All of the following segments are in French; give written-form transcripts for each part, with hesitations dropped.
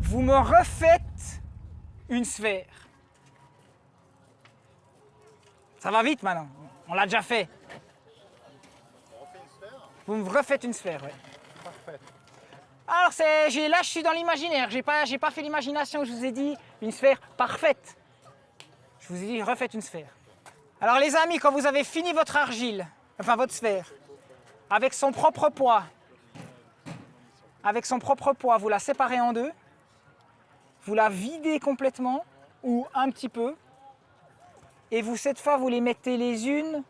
vous me refaites une sphère. Ça va vite maintenant, on l'a déjà fait. On refait une sphère? Vous me refaites une sphère, oui. Parfait. Alors là je suis dans l'imaginaire, j'ai pas fait l'imagination, je vous ai dit une sphère parfaite. Je vous ai dit refaites une sphère. Alors les amis, quand vous avez fini votre argile, enfin votre sphère, avec son propre poids, vous la séparez en deux, vous la videz complètement, ou un petit peu, et vous cette fois vous les mettez les unes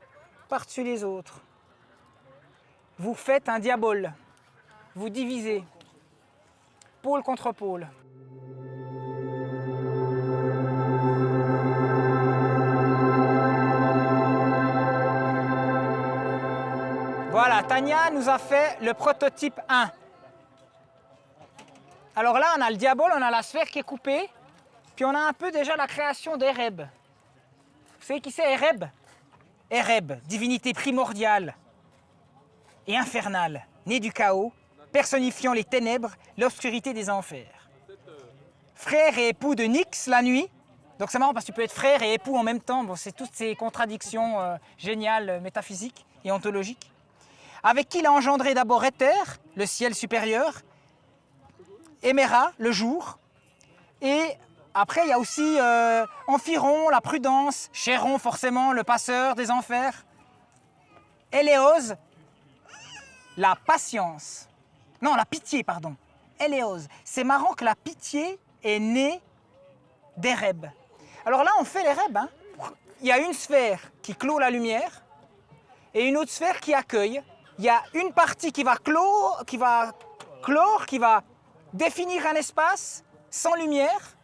par-dessus les autres. Vous faites un diabole, vous divisez, pôle contre pôle. Voilà, Tania nous a fait le prototype 1. Alors là, on a le diabole, on a la sphère qui est coupée, puis on a un peu déjà la création d'Ereb. Vous savez qui c'est Ereb? Ereb, divinité primordiale et infernale, née du chaos, personnifiant les ténèbres, l'obscurité des enfers. Frère et époux de Nyx la nuit. Donc c'est marrant parce que tu peux être frère et époux en même temps. Bon, c'est toutes ces contradictions géniales, métaphysiques et ontologiques. Avec qui il a engendré d'abord Éther, le ciel supérieur, Éméra, le jour, et après il y a aussi Amphiron, la prudence, Chéron forcément, le passeur des enfers, Éléose, la patience, non la pitié pardon, Éléose. C'est marrant que la pitié est née d'Ereb. Alors là on fait l'Ereb, hein. Il y a une sphère qui clôt la lumière et une autre sphère qui accueille. Il y a une partie qui va clore, qui va définir un espace sans lumière,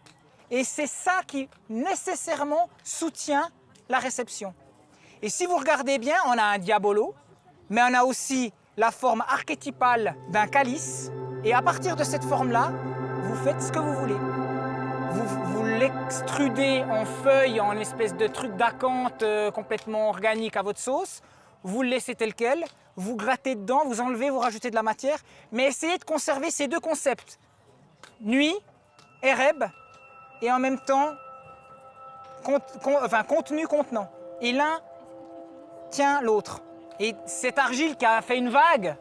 et c'est ça qui nécessairement soutient la réception. Et si vous regardez bien, on a un diabolo, mais on a aussi la forme archétypale d'un calice, et à partir de cette forme-là, vous faites ce que vous voulez. Vous l'extrudez en feuille, en espèce de truc d'acanthe complètement organique à votre sauce, vous le laissez tel quel, vous grattez dedans, vous enlevez, vous rajoutez de la matière, mais essayez de conserver ces deux concepts. Nuit, Ereb, et en même temps contenu, contenant. Et l'un tient l'autre. Et cette argile qui a fait une vague,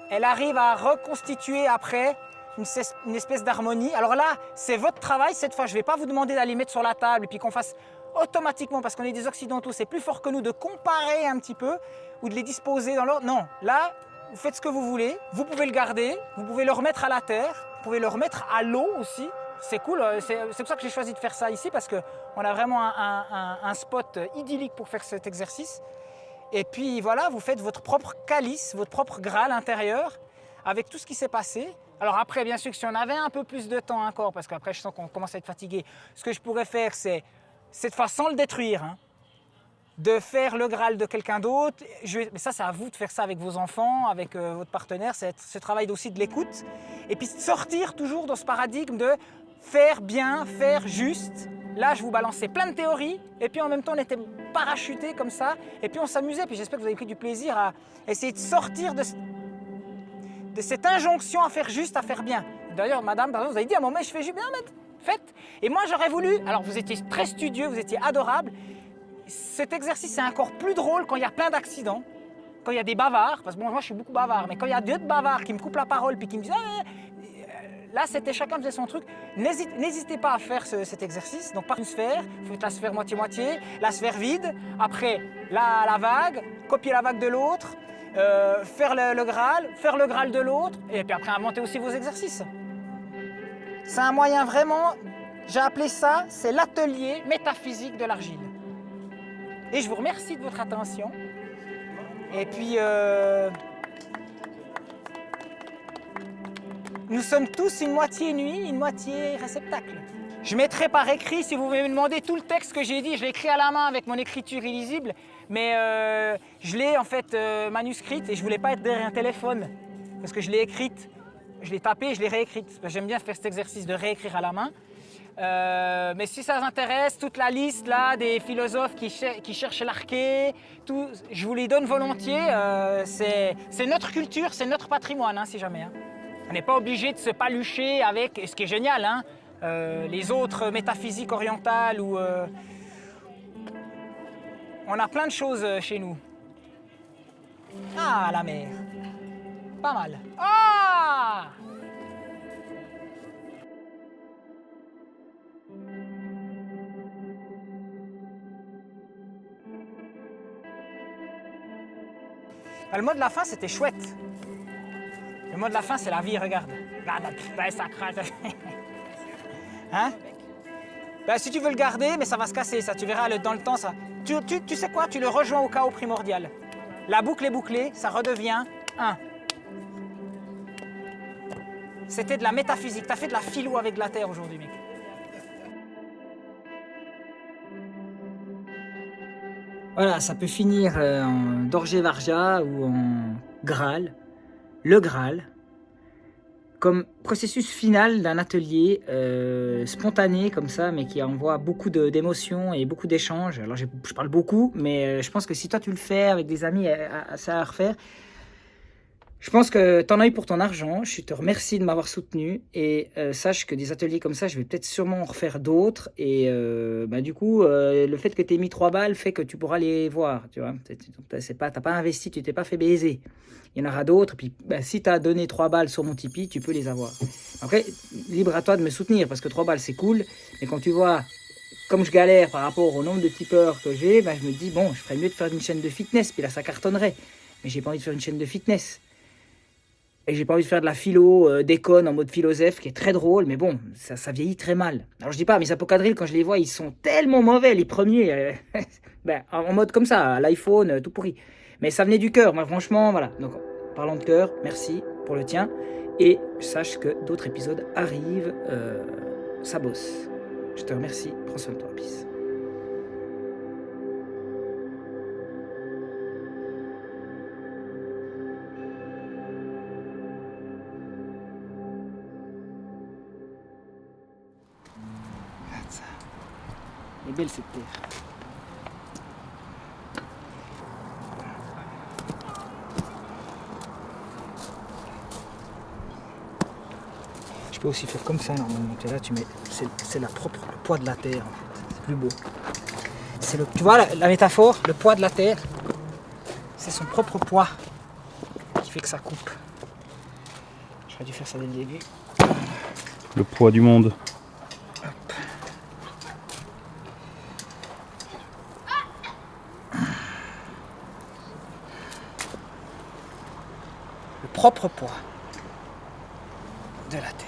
elle arrive à reconstituer après une espèce d'harmonie. Alors là, c'est votre travail cette fois. Je ne vais pas vous demander d'aller mettre sur la table et puis qu'on fasse automatiquement, parce qu'on est des occidentaux, c'est plus fort que nous, de comparer un petit peu ou de les disposer dans l'ordre. Non, là, vous faites ce que vous voulez. Vous pouvez le garder, vous pouvez le remettre à la terre, vous pouvez le remettre à l'eau aussi. C'est cool, c'est pour ça que j'ai choisi de faire ça ici, parce qu'on a vraiment un spot idyllique pour faire cet exercice. Et puis voilà, vous faites votre propre calice, votre propre Graal intérieur, avec tout ce qui s'est passé. Alors après, bien sûr, si on avait un peu plus de temps encore, parce qu'après je sens qu'on commence à être fatigué, ce que je pourrais faire, c'est, cette fois sans le détruire, hein, de faire le Graal de quelqu'un d'autre. Mais ça, c'est à vous de faire ça avec vos enfants, avec votre partenaire, c'est ce travail aussi de l'écoute. Et puis de sortir toujours dans ce paradigme de faire bien, faire juste. Là, je vous balançais plein de théories, et puis en même temps, on était parachutés comme ça, et puis on s'amusait, puis j'espère que vous avez pris du plaisir à essayer de sortir de cette injonction à faire juste, à faire bien. D'ailleurs, madame, pardon, vous avez dit à un moment, je fais juste bien, mais faites. Et moi, j'aurais voulu, alors vous étiez très studieux, vous étiez adorable. Cet exercice est encore plus drôle quand il y a plein d'accidents, quand il y a des bavards, parce que bon, moi je suis beaucoup bavard, mais quand il y a deux bavards qui me coupent la parole, puis qui me disent là, c'était chacun faisait son truc. N'hésitez pas à faire cet exercice. Donc, par une sphère, vous faites la sphère moitié-moitié, la sphère vide. Après, la vague, copier la vague de l'autre, faire le Graal de l'autre. Et puis après, inventer aussi vos exercices. C'est un moyen vraiment, j'ai appelé ça, c'est l'atelier métaphysique de l'argile. Et je vous remercie de votre attention. Et puis... nous sommes tous une moitié nuit, une moitié réceptacle. Je mettrai par écrit, si vous voulez me demander tout le texte que j'ai dit, je l'ai écrit à la main avec mon écriture illisible, mais je l'ai en fait manuscrite et je voulais pas être derrière un téléphone parce que je l'ai écrite, je l'ai tapée et je l'ai réécrite. Parce que j'aime bien faire cet exercice de réécrire à la main. Mais si ça vous intéresse, toute la liste là des philosophes qui cherchent l'arché, je vous les donne volontiers. C'est notre culture, c'est notre patrimoine, hein, si jamais. Hein. On n'est pas obligé de se palucher avec, ce qui est génial, hein, les autres métaphysiques orientales ou... on a plein de choses chez nous. Ah, la mer. Pas mal. Ah! Le mot de la fin, c'était chouette. Le mot de la fin, c'est la vie, regarde. Là, ça crache. Hein? Ben, si tu veux le garder, mais ça va se casser, ça. Tu verras, dans le temps, ça... Tu sais quoi? Tu le rejoins au chaos primordial. La boucle est bouclée, ça redevient 1. C'était de la métaphysique. Tu as fait de la philo avec la Terre aujourd'hui, mec. Voilà, ça peut finir en Dorje Varja ou en Graal. Le Graal, comme processus final d'un atelier spontané comme ça, mais qui envoie beaucoup d'émotions et beaucoup d'échanges. Alors je parle beaucoup, mais je pense que si toi tu le fais avec des amis, ça à refaire. Je pense que t'en as eu pour ton argent. Je te remercie de m'avoir soutenu et sache que des ateliers comme ça, je vais peut-être sûrement en refaire d'autres. Et du coup, le fait que tu aies mis 3 balles fait que tu pourras les voir. Tu vois, t'as pas investi, tu t'es pas fait baiser. Il y en aura d'autres. Puis si tu as donné 3 balles sur mon Tipeee, tu peux les avoir. Après, libre à toi de me soutenir parce que 3 balles c'est cool. Mais quand tu vois comme je galère par rapport au nombre de tipeurs que j'ai, je me dis bon, je ferais mieux de faire une chaîne de fitness. Puis là, ça cartonnerait. Mais j'ai pas envie de faire une chaîne de fitness. Et j'ai pas envie de faire de la philo déconne en mode philosophe qui est très drôle, mais bon, ça vieillit très mal. Alors je dis pas, mes apocadrilles, quand je les vois, ils sont tellement mauvais, les premiers, en mode comme ça, l'iPhone, tout pourri. Mais ça venait du cœur, moi franchement, voilà. Donc, parlant de cœur, merci pour le tien. Et sache que d'autres épisodes arrivent, ça bosse. Je te remercie, prends soin de toi, peace. Elle est belle cette terre. Je peux aussi faire comme ça normalement. Tu là, tu mets, c'est le poids de la terre en fait. C'est plus beau. Tu vois la métaphore, le poids de la terre, c'est son propre poids qui fait que ça coupe. J'aurais dû faire ça dès le début. Le poids du monde. Le propre poids de la terre.